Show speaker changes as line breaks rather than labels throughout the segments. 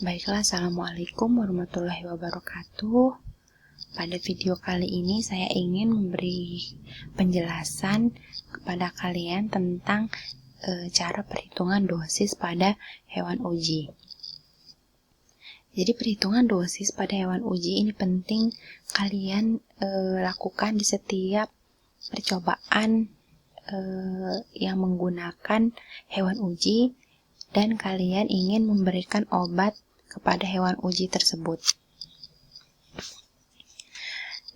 Baiklah, Assalamualaikum warahmatullahi wabarakatuh. Pada video kali ini saya ingin memberi penjelasan kepada kalian tentang cara perhitungan dosis pada hewan uji. Jadi perhitungan dosis pada hewan uji ini penting kalian lakukan di setiap percobaan yang menggunakan hewan uji dan kalian ingin memberikan obat kepada hewan uji tersebut.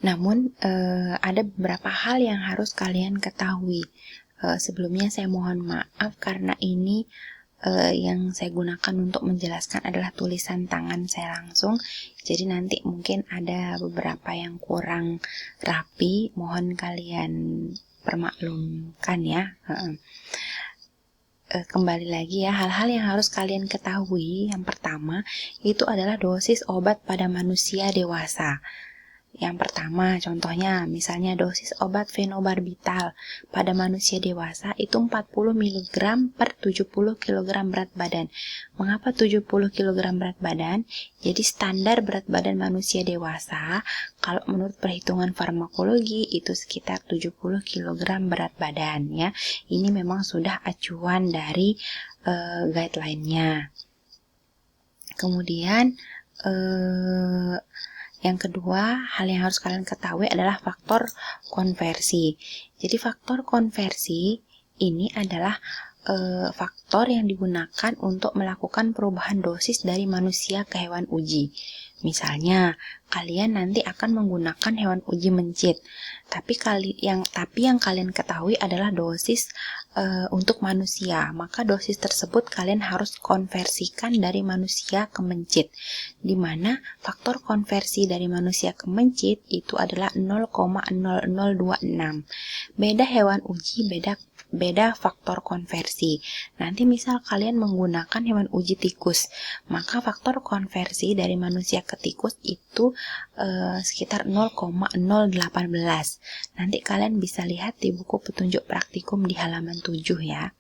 Namun ada beberapa hal yang harus kalian ketahui. Sebelumnya saya mohon maaf karena ini yang saya gunakan untuk menjelaskan adalah tulisan tangan saya langsung. Jadi nanti mungkin ada beberapa yang kurang rapi, mohon kalian permaklumkan ya. Kembali lagi ya, hal-hal yang harus kalian ketahui. Yang pertama itu adalah dosis obat pada manusia dewasa. Yang pertama contohnya misalnya dosis obat fenobarbital pada manusia dewasa itu 40 mg per 70 kg berat badan. Mengapa 70 kg berat badan? Jadi standar berat badan manusia dewasa kalau menurut perhitungan farmakologi itu sekitar 70 kg berat badan ya. Ini memang sudah acuan dari guideline-nya. Kemudian yang kedua, hal yang harus kalian ketahui adalah faktor konversi. Jadi faktor konversi ini adalah faktor yang digunakan untuk melakukan perubahan dosis dari manusia ke hewan uji. Misalnya, kalian nanti akan menggunakan hewan uji mencit, tapi yang kalian ketahui adalah dosis untuk manusia. Maka dosis tersebut kalian harus konversikan dari manusia ke mencit, di mana faktor konversi dari manusia ke mencit itu adalah 0,0026. Beda hewan uji, beda faktor konversi. Nanti misal kalian menggunakan hewan uji tikus, maka faktor konversi dari manusia ke tikus itu sekitar 0,018. Nanti kalian bisa lihat di buku petunjuk praktikum di halaman 7 ya.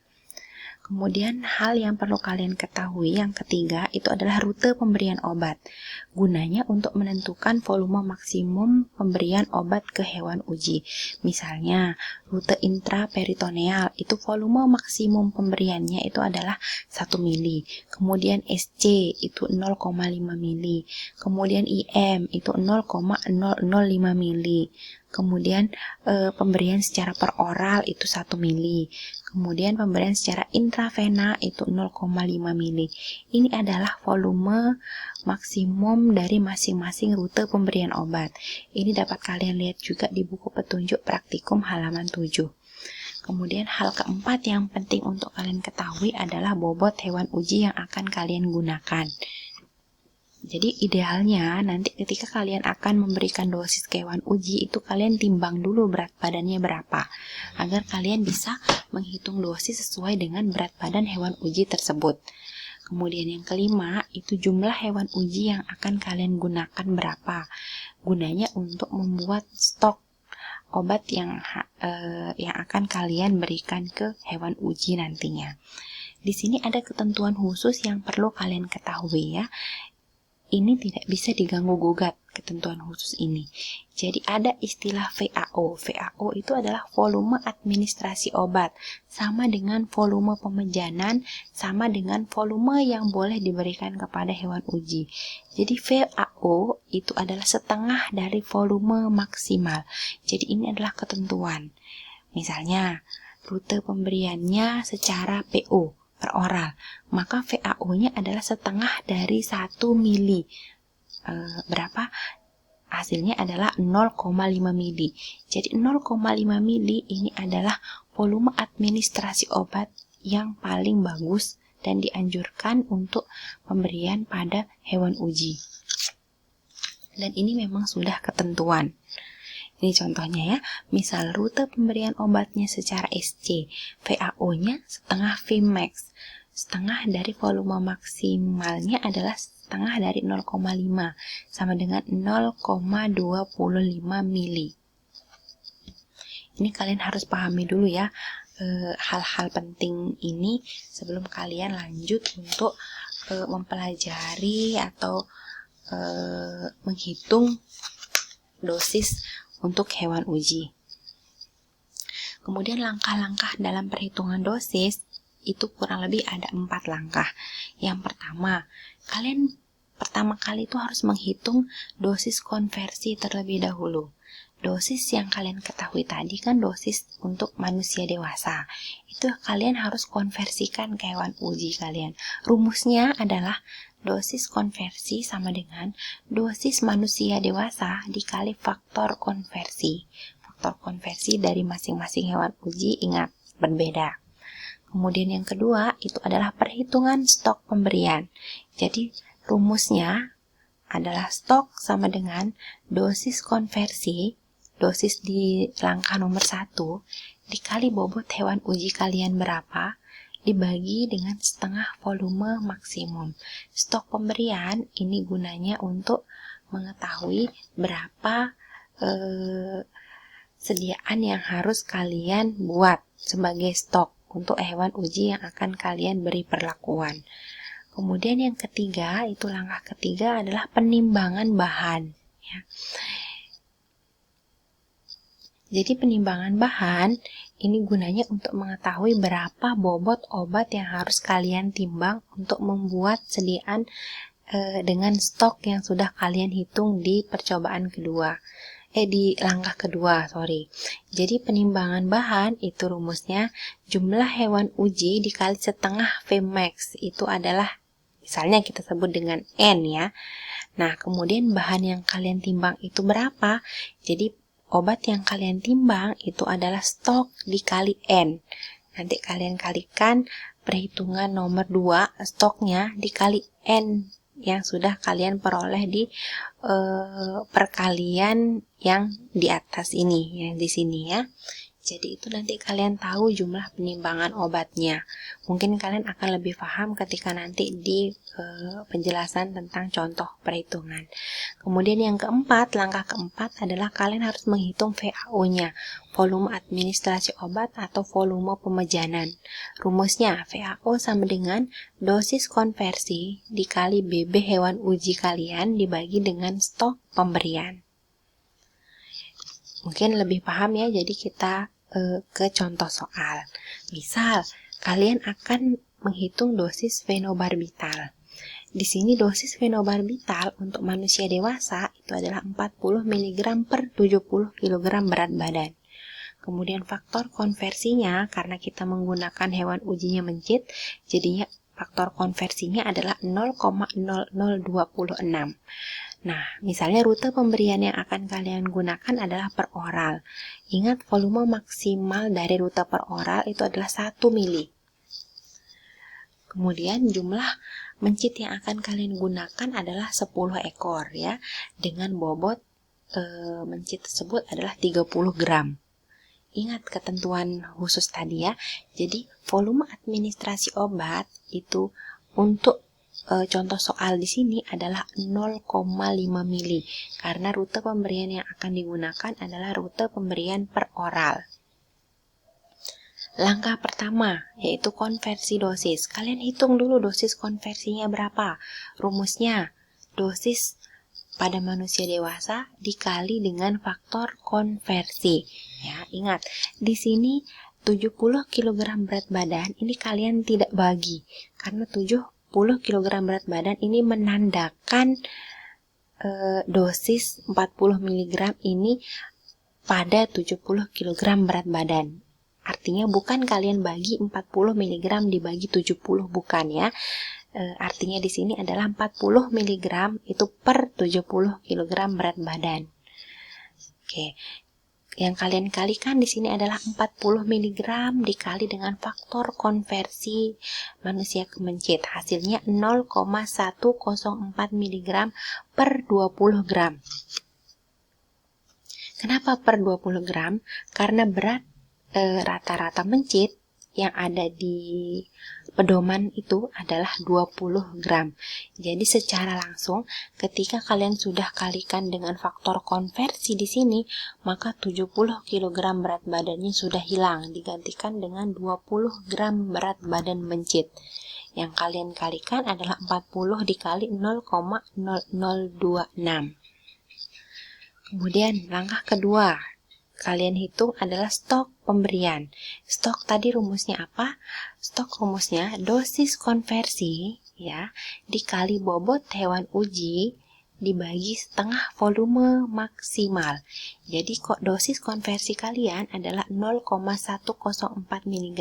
Kemudian hal yang perlu kalian ketahui yang ketiga itu adalah rute pemberian obat. Gunanya untuk menentukan volume maksimum pemberian obat ke hewan uji. Misalnya rute intraperitoneal itu volume maksimum pemberiannya itu adalah 1 mili. Kemudian SC itu 0,5 mili. Kemudian IM itu 0,005 mili. Kemudian pemberian secara peroral itu 1 mili. Kemudian pemberian secara intravena itu 0,5 mili. Ini adalah volume maksimum dari masing-masing rute pemberian obat. Ini dapat kalian lihat juga di buku petunjuk praktikum halaman 7. Kemudian hal keempat yang penting untuk kalian ketahui adalah bobot hewan uji yang akan kalian gunakan. Jadi idealnya nanti ketika kalian akan memberikan dosis ke hewan uji itu kalian timbang dulu berat badannya berapa, agar kalian bisa menghitung dosis sesuai dengan berat badan hewan uji tersebut. Kemudian yang kelima itu jumlah hewan uji yang akan kalian gunakan berapa. Gunanya untuk membuat stok obat yang akan kalian berikan ke hewan uji nantinya. Di sini ada ketentuan khusus yang perlu kalian ketahui ya. Ini tidak bisa diganggu-gugat ketentuan khusus ini. Jadi ada istilah VAO. VAO itu adalah volume administrasi obat, sama dengan volume pemejanan, sama dengan volume yang boleh diberikan kepada hewan uji. Jadi VAO itu adalah setengah dari volume maksimal. Jadi ini adalah ketentuan. Misalnya, rute pemberiannya secara PO per oral, maka VAO-nya adalah setengah dari 1 mili. Berapa? Hasilnya adalah 0,5 mili. Jadi 0,5 mili ini adalah volume administrasi obat yang paling bagus dan dianjurkan untuk pemberian pada hewan uji. Dan ini memang sudah ketentuan. Ini contohnya ya, misal rute pemberian obatnya secara SC, VAO-nya setengah Vmax. Setengah dari volume maksimalnya adalah setengah dari 0,5, sama dengan 0,25 mili. Ini kalian harus pahami dulu ya, hal-hal penting ini sebelum kalian lanjut untuk mempelajari atau menghitung dosis untuk hewan uji. Kemudian langkah-langkah dalam perhitungan dosis itu kurang lebih ada 4 langkah. Yang pertama, kalian pertama kali itu harus menghitung dosis konversi terlebih dahulu. Dosis yang kalian ketahui tadi kan dosis untuk manusia dewasa. Itu kalian harus konversikan ke hewan uji kalian. Rumusnya adalah dosis konversi sama dengan dosis manusia dewasa dikali faktor konversi. Faktor konversi dari masing-masing hewan uji ingat berbeda. Kemudian yang kedua itu adalah perhitungan stok pemberian. Jadi rumusnya adalah stok sama dengan dosis konversi, dosis di langkah nomor 1, dikali bobot hewan uji kalian berapa, dibagi dengan setengah volume maksimum. Stok pemberian ini gunanya untuk mengetahui berapa sediaan yang harus kalian buat sebagai stok untuk hewan uji yang akan kalian beri perlakuan. Kemudian yang ketiga, itu langkah ketiga adalah penimbangan bahan. Ya. Jadi penimbangan bahan ini gunanya untuk mengetahui berapa bobot obat yang harus kalian timbang untuk membuat sediaan dengan stok yang sudah kalian hitung di percobaan kedua. Di langkah kedua, Jadi penimbangan bahan itu rumusnya jumlah hewan uji dikali setengah Vmax. Itu adalah misalnya kita sebut dengan N ya. Nah, kemudian bahan yang kalian timbang itu berapa? Jadi obat yang kalian timbang itu adalah stok dikali N. Nanti kalian kalikan perhitungan nomor 2, stoknya dikali N yang sudah kalian peroleh di perkalian yang di atas ini, yang di sini ya. Jadi itu nanti kalian tahu jumlah penimbangan obatnya. Mungkin kalian akan lebih paham ketika nanti di penjelasan tentang contoh perhitungan. Kemudian yang keempat, langkah keempat adalah kalian harus menghitung VAO-nya, volume administrasi obat atau volume pemejanan. Rumusnya VAO sama dengan dosis konversi dikali BB hewan uji kalian dibagi dengan stok pemberian. Mungkin lebih paham ya, jadi kita ke contoh soal. Misal, kalian akan menghitung dosis fenobarbital. Di sini dosis fenobarbital untuk manusia dewasa itu adalah 40 mg per 70 kg berat badan. Kemudian faktor konversinya, karena kita menggunakan hewan ujinya mencit, jadinya faktor konversinya adalah 0,0026. Nah, misalnya rute pemberian yang akan kalian gunakan adalah per oral. Ingat, volume maksimal dari rute per oral itu adalah 1 mili. Kemudian jumlah mencit yang akan kalian gunakan adalah 10 ekor ya. Dengan bobot mencit tersebut adalah 30 gram. Ingat ketentuan khusus tadi ya. Jadi volume administrasi obat itu untuk contoh soal di sini adalah 0,5 mili karena rute pemberian yang akan digunakan adalah rute pemberian per oral. Langkah pertama yaitu konversi dosis. Kalian hitung dulu dosis konversinya berapa. Rumusnya dosis pada manusia dewasa dikali dengan faktor konversi. Ya, ingat di sini 70 kg berat badan ini kalian tidak bagi karena 70 kg berat badan ini menandakan dosis 40 mg ini pada 70 kg berat badan. Artinya bukan kalian bagi 40 mg dibagi 70, bukan ya. Artinya di sini adalah 40 mg itu per 70 kg berat badan. Oke. Yang kalian kalikan di sini adalah 40 mg dikali dengan faktor konversi manusia ke mencit. Hasilnya 0,104 mg per 20 gram. Kenapa per 20 gram? Karena berat rata-rata mencit yang ada di pedoman itu adalah 20 gram. Jadi secara langsung ketika kalian sudah kalikan dengan faktor konversi di sini, maka 70 kg berat badannya sudah hilang, digantikan dengan 20 gram berat badan mencit. Yang kalian kalikan adalah 40 dikali 0,0026. Kemudian langkah kedua, kalian hitung adalah stok pemberian. Stok tadi rumusnya apa? Stok rumusnya dosis konversi ya dikali bobot hewan uji dibagi setengah volume maksimal. Jadi kok dosis konversi kalian adalah 0,104 mg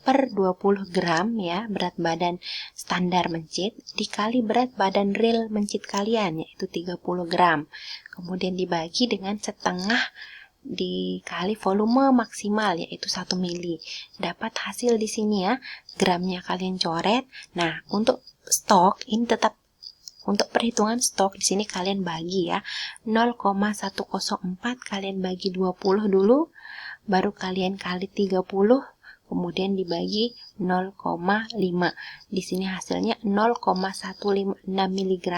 per 20 gram ya berat badan standar mencit dikali berat badan real mencit kalian yaitu 30 gram. Kemudian dibagi dengan setengah dikali volume maksimal yaitu 1 mili. Dapat hasil di sini ya. Gramnya kalian coret. Nah, untuk stok ini tetap untuk perhitungan stok di sini kalian bagi ya. 0,104 kalian bagi 20 dulu, baru kalian kali 30, kemudian dibagi 0,5. Di sini hasilnya 0,156 mg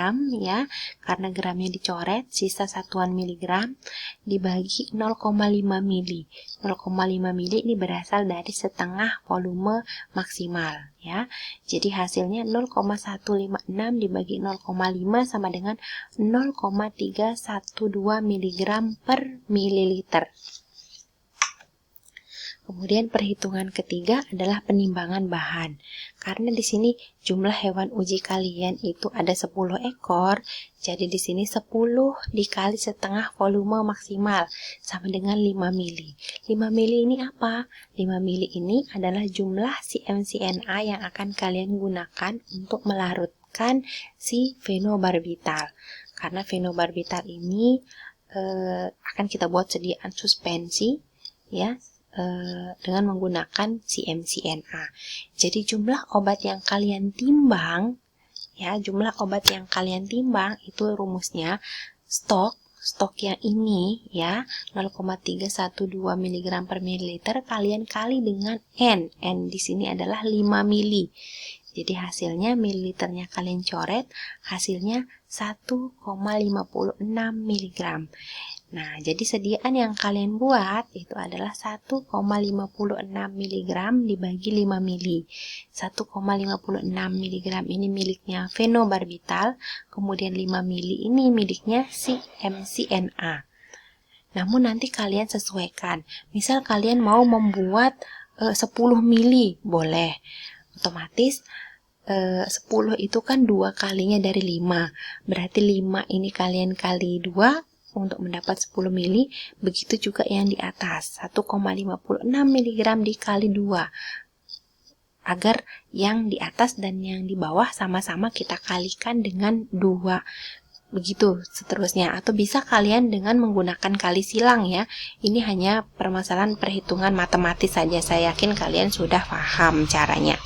ya, karena gramnya dicoret, sisa satuan miligram dibagi 0,5 mili. 0,5 mili ini berasal dari setengah volume maksimal ya. Jadi hasilnya 0,156 dibagi 0,5 sama dengan 0,312 mg per mililiter. Kemudian perhitungan ketiga adalah penimbangan bahan. Karena di sini jumlah hewan uji kalian itu ada 10 ekor, jadi di sini 10 dikali setengah volume maksimal sama dengan 5 mili. 5 mili ini apa? 5 mili ini adalah jumlah CMCNA yang akan kalian gunakan untuk melarutkan si fenobarbital. Karena fenobarbital ini akan kita buat sediaan suspensi ya, dengan menggunakan CMCNA. Jadi jumlah obat yang kalian timbang ya, jumlah obat yang kalian timbang itu rumusnya stok yang ini ya 0,312 mg per mililiter kalian kali dengan N. N di sini adalah 5 mili. Jadi hasilnya mililiternya kalian coret, hasilnya 1,56 mg. Nah, jadi sediaan yang kalian buat itu adalah 1,56 mg dibagi 5 mili. 1,56 mg ini miliknya fenobarbital, kemudian 5 mili ini miliknya si CMCNA. Namun nanti kalian sesuaikan. Misal kalian mau membuat 10 mili, boleh. Otomatis 10 itu kan 2 kalinya dari 5. Berarti 5 ini kalian kali 2 untuk mendapat 10 mili, begitu juga yang di atas 1,56 mg dikali 2 agar yang di atas dan yang di bawah sama-sama kita kalikan dengan 2 begitu seterusnya, atau bisa kalian dengan menggunakan kali silang ya. Ini hanya permasalahan perhitungan matematis saja, saya yakin kalian sudah paham caranya.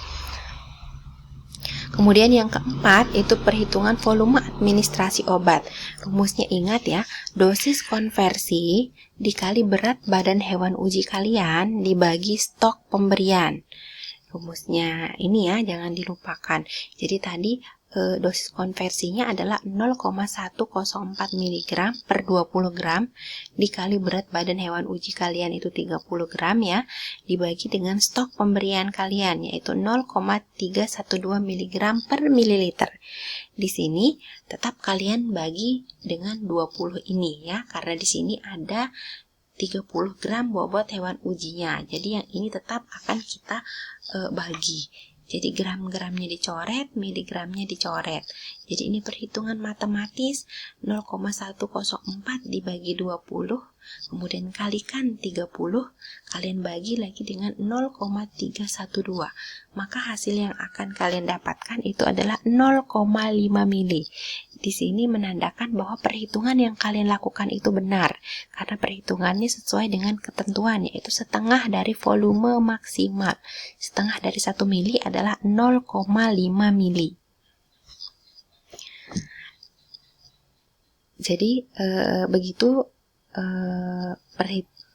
Kemudian yang keempat itu perhitungan volume administrasi obat. Rumusnya ingat ya, dosis konversi dikali berat badan hewan uji kalian dibagi stok pemberian. Rumusnya ini ya, jangan dilupakan. Jadi tadi dosis konversinya adalah 0,104 mg per 20 gram dikali berat badan hewan uji kalian itu 30 gram ya, dibagi dengan stok pemberian kalian yaitu 0,312 mg per mililiter. Di sini tetap kalian bagi dengan 20 ini ya, karena di sini ada 30 gram bobot hewan ujinya. Jadi yang ini tetap akan kita bagi. Jadi gram-gramnya dicoret, miligramnya dicoret. Jadi ini perhitungan matematis 0,104 dibagi 20, kemudian kalikan 30, kalian bagi lagi dengan 0,312. Maka hasil yang akan kalian dapatkan itu adalah 0,5 mili. Di sini menandakan bahwa perhitungan yang kalian lakukan itu benar, karena perhitungannya sesuai dengan ketentuan, yaitu setengah dari volume maksimal. Setengah dari 1 mili adalah 0,5 mili. Jadi begitu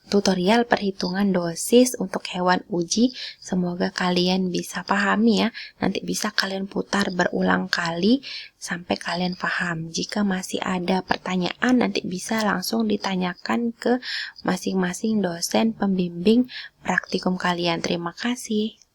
tutorial perhitungan dosis untuk hewan uji. Semoga kalian bisa pahami ya. Nanti bisa kalian putar berulang kali sampai kalian paham. Jika masih ada pertanyaan, nanti bisa langsung ditanyakan ke masing-masing dosen pembimbing praktikum kalian. Terima kasih.